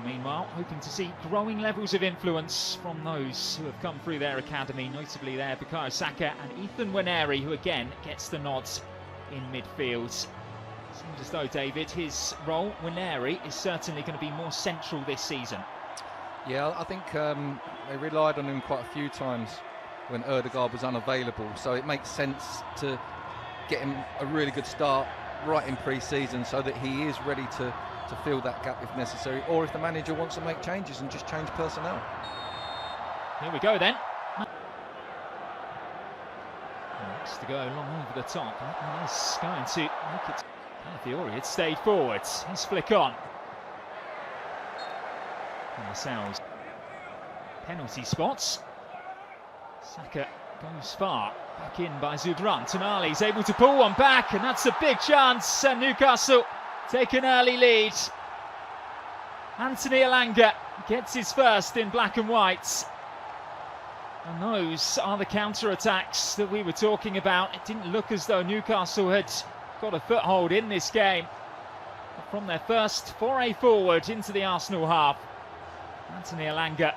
Meanwhile, hoping to see growing levels of influence from those who have come through their academy, notably there Bukayo Saka and Ethan Nwaneri, who again gets the nods in midfield. Seems as though, David, his role, Nwaneri, is certainly going to be more central this season. Yeah, I think they relied on him quite a few times when Ødegaard was unavailable, so it makes sense to get him a really good start right in pre-season so that he is ready to fill that gap if necessary, or if the manager wants to make changes and just change personnel. Here we go then. Next to go along over the top. That is going to make it. Fiore had stayed forward. His flick on. And the Sal's penalty spots. Saka goes far. Back in by Zubran. Tonali's able to pull one back, and that's a big chance. And Newcastle take an early lead. Anthony Elanga gets his first in black and white. And those are the counter-attacks that we were talking about. It didn't look as though Newcastle had got a foothold in this game. From their first foray forward into the Arsenal half, Anthony Elanga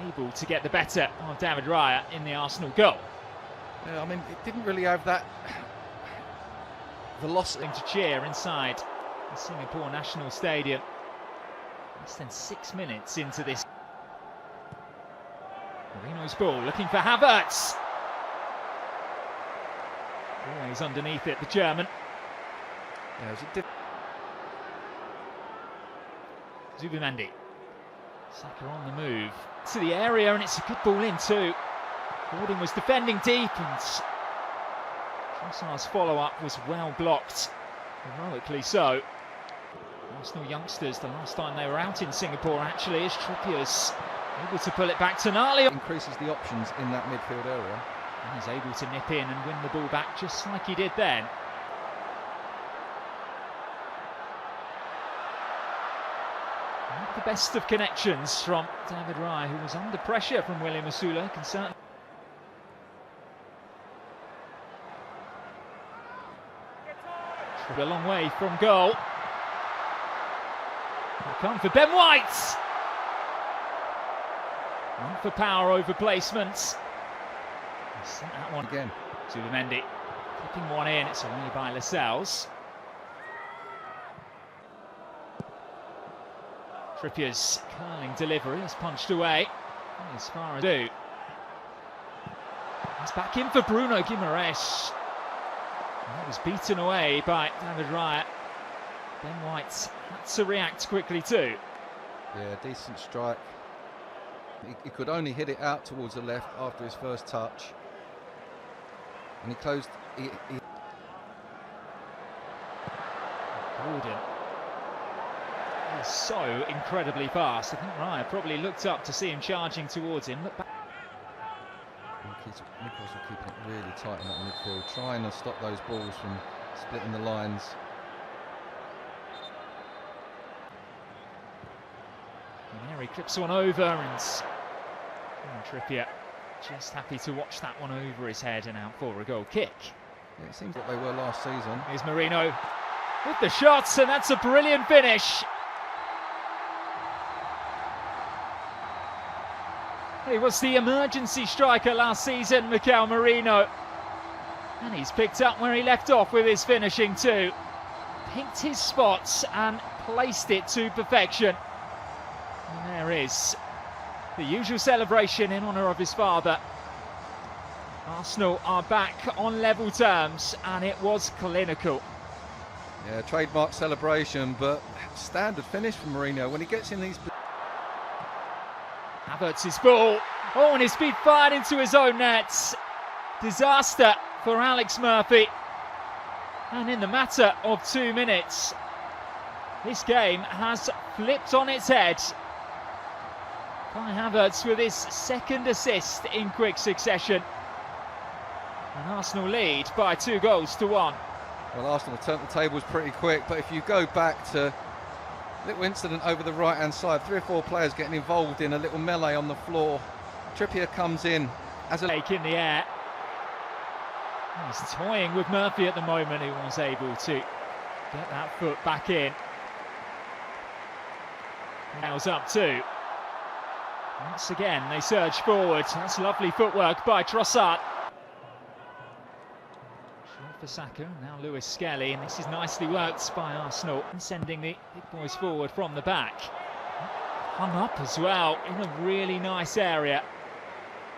able to get the better of David Raya in the Arsenal goal. Yeah, I mean, it didn't really have that velocity to cheer inside the Singapore National Stadium. Less than 6 minutes into this. Marino's ball, looking for Havertz. Always underneath it, the German. Yeah, it was Zubimendi. Saka on the move to the area, and it's a good ball in too. Gordon was defending deep, and Trossard's follow-up was well blocked, heroically so. Arsenal youngsters, the last time they were out in Singapore actually, is Trippier's able to pull it back to Nali. Increases the options in that midfield area. And he's able to nip in and win the ball back just like he did then. Not the best of connections from David Raya, who was under pressure from William Osula. Can certainly a long way from goal. Come for Ben White. One for power over placements. He sent that one again to Zubimendi. Flipping one in, it's away by Lascelles. Trippier's curling delivery is punched away. As far as do. He's back in for Bruno Guimaraes. That was beaten away by David Raya. Ben White had to react quickly too. Yeah, decent strike. He could only hit it out towards the left after his first touch. And he closed. Gordon is so incredibly fast. I think Raya probably looked up to see him charging towards him. Look back. Newcastle keeping it really tight in that midfield, trying to stop those balls from splitting the lines. Mary clips one over, and Trippier just happy to watch that one over his head and out for a goal kick. Yeah, it seems what they were last season. Here's Marino with the shots, and that's a brilliant finish. He was the emergency striker last season, Mikel Merino. And he's picked up where he left off with his finishing too. Picked his spots and placed it to perfection. And there is the usual celebration in honour of his father. Arsenal are back on level terms, and it was clinical. Yeah, trademark celebration, but standard finish from Mourinho when he gets in these. Havertz's ball. Oh, and his feet fired into his own nets. Disaster for Alex Murphy. And in the matter of 2 minutes, this game has flipped on its head. Kai Havertz with his second assist in quick succession. And Arsenal lead by 2-1. Well, Arsenal turned the tables pretty quick, but if you go back to a little incident over the right-hand side, 3 or 4 players getting involved in a little melee on the floor. Trippier comes in as a take in the air. He's toying with Murphy at the moment, who was able to get that foot back in. Nails up too. Once again, they surge forward. That's lovely footwork by Trossard. Short for Saka, now Lewis Skelly, and this is nicely worked by Arsenal, sending the big boys forward from the back. Hung up as well in a really nice area.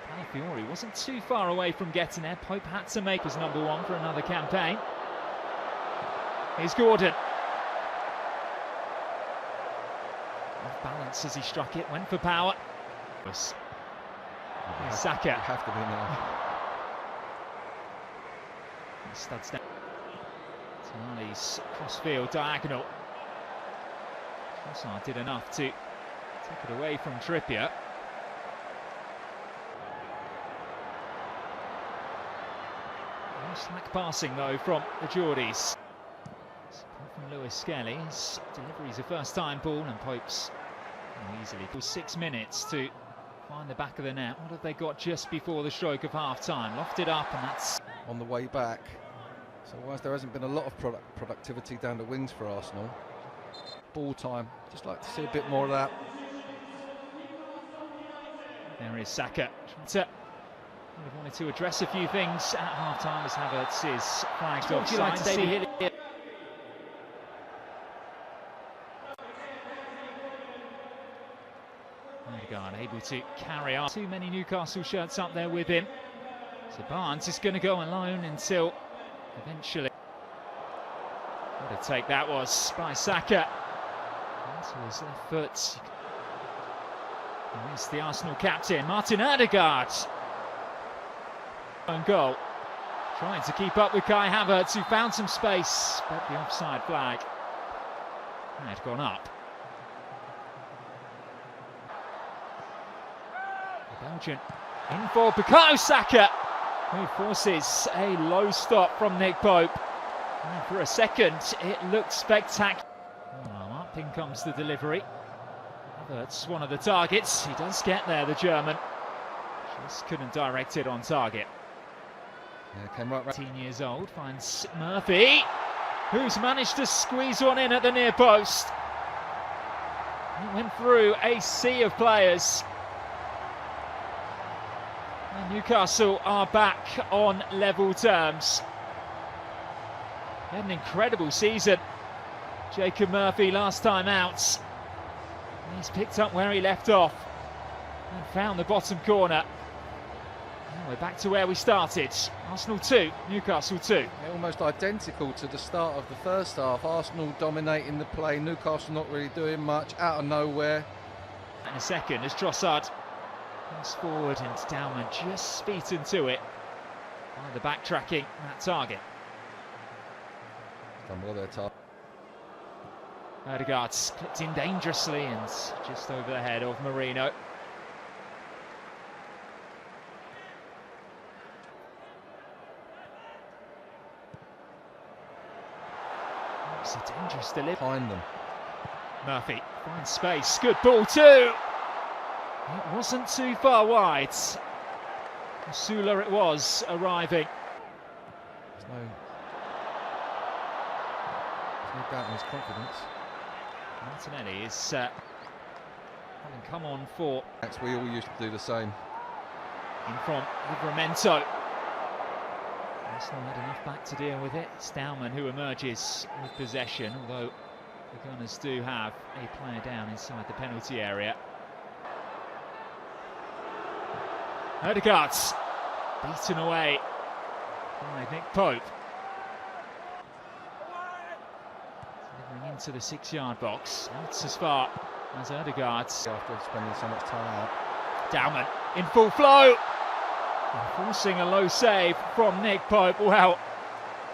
Calafiori wasn't too far away from getting there. Pope had to make his number one for another campaign. Here's Gordon. Off balance as he struck it, went for power. Here's Saka. You have to be now. He studs down. Tonali's crossfield diagonal. Trossard did enough to take it away from Trippier. No slack passing though from the Geordies. Support from Lewis Skelly. His delivery's a first-time ball, and Pope's easily. It was 6 minutes to find the back of the net. What have they got just before the stroke of half-time? Lofted up, and that's On the way back. So whilst there hasn't been a lot of productivity down the wings for Arsenal, ball time, just like to see a bit more of that. There is Saka. Would have wanted to address a few things at half-time as Havertz is flagged offside. Would you like to see it? Odegaard able to carry on. Too many Newcastle shirts up there with him. So Barnes is going to go alone until eventually. What a take that was by Saka. Onto his left foot. And it's the Arsenal captain, Martin Odegaard. Own goal. Trying to keep up with Kai Havertz, who found some space, but the offside flag had gone up. The Belgian in for Bukayo Saka, who forces a low stop from Nick Pope. And for a second, it looked spectacular. Up in comes the delivery. Havertz, one of the targets. He does get there, the German. Just couldn't direct it on target. Yeah, came right. 18 years old, finds Murphy, who's managed to squeeze one in at the near post. He went through a sea of players. And Newcastle are back on level terms. He had an incredible season. Jacob Murphy last time out. He's picked up where he left off and found the bottom corner. Now we're back to where we started. Arsenal 2, Newcastle 2. They're almost identical to the start of the first half. Arsenal dominating the play, Newcastle not really doing much, out of nowhere. In a second as Trossard comes forward and Dowman just beaten to it by the backtracking that target. Done well there, Tar. Odegaard's clipped in dangerously and just over the head of Marino. It's a dangerous delivery. Behind them. Murphy finds space. Good ball too. It wasn't too far wide. Sula it was arriving. There's no doubt in his confidence. Martinelli is having come on for. We all used to do the same. In from Livramento. Arsenal had enough back to deal with it. It's Dowman who emerges with possession, although the Gunners do have a player down inside the penalty area. Odegaard's beaten away by Nick Pope. Delivering into the 6-yard box. That's as far as Odegaard. After spending so much time out. Dowman in full flow. Forcing a low save from Nick Pope. Well,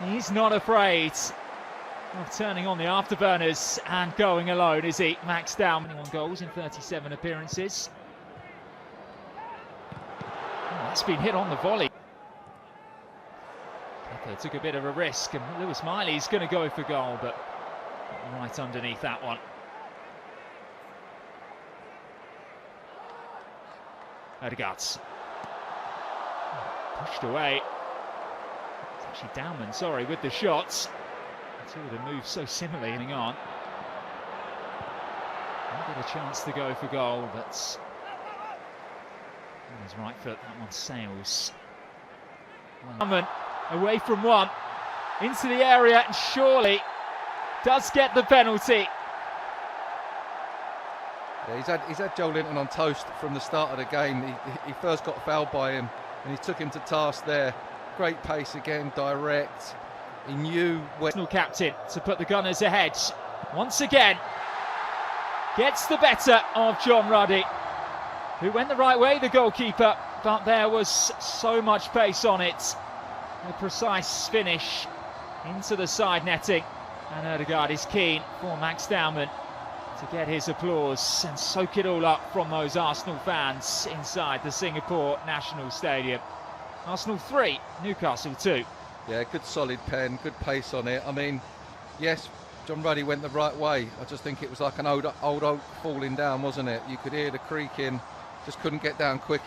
he's not afraid of turning on the afterburners and going alone, is he? Max Dowman, 21 goals in 37 appearances. That's been hit on the volley. Kepa took a bit of a risk, and Lewis Miley's going to go for goal, but right underneath that one. Odegaard's pushed away. It's actually Dowman, sorry, with the shots. The two of them move so similarly, hang on. get a chance to go for goal, but on his right foot, that one sails. Away from one, into the area, and surely does get the penalty. Yeah, he's had Joe Linton on toast from the start of the game. He first got fouled by him, and he took him to task there. Great pace again, direct. He knew when. National captain to put the Gunners ahead. Once again, gets the better of John Ruddy, who went the right way, the goalkeeper, but there was so much pace on it. A precise finish into the side netting, and Ødegaard is keen for Max Dowman to get his applause and soak it all up from those Arsenal fans inside the Singapore National Stadium. Arsenal 3, Newcastle 2. Yeah, good solid pen, good pace on it. I mean, yes, John Ruddy went the right way. I just think it was like an old oak falling down, wasn't it? You could hear the creaking, just couldn't get down quick.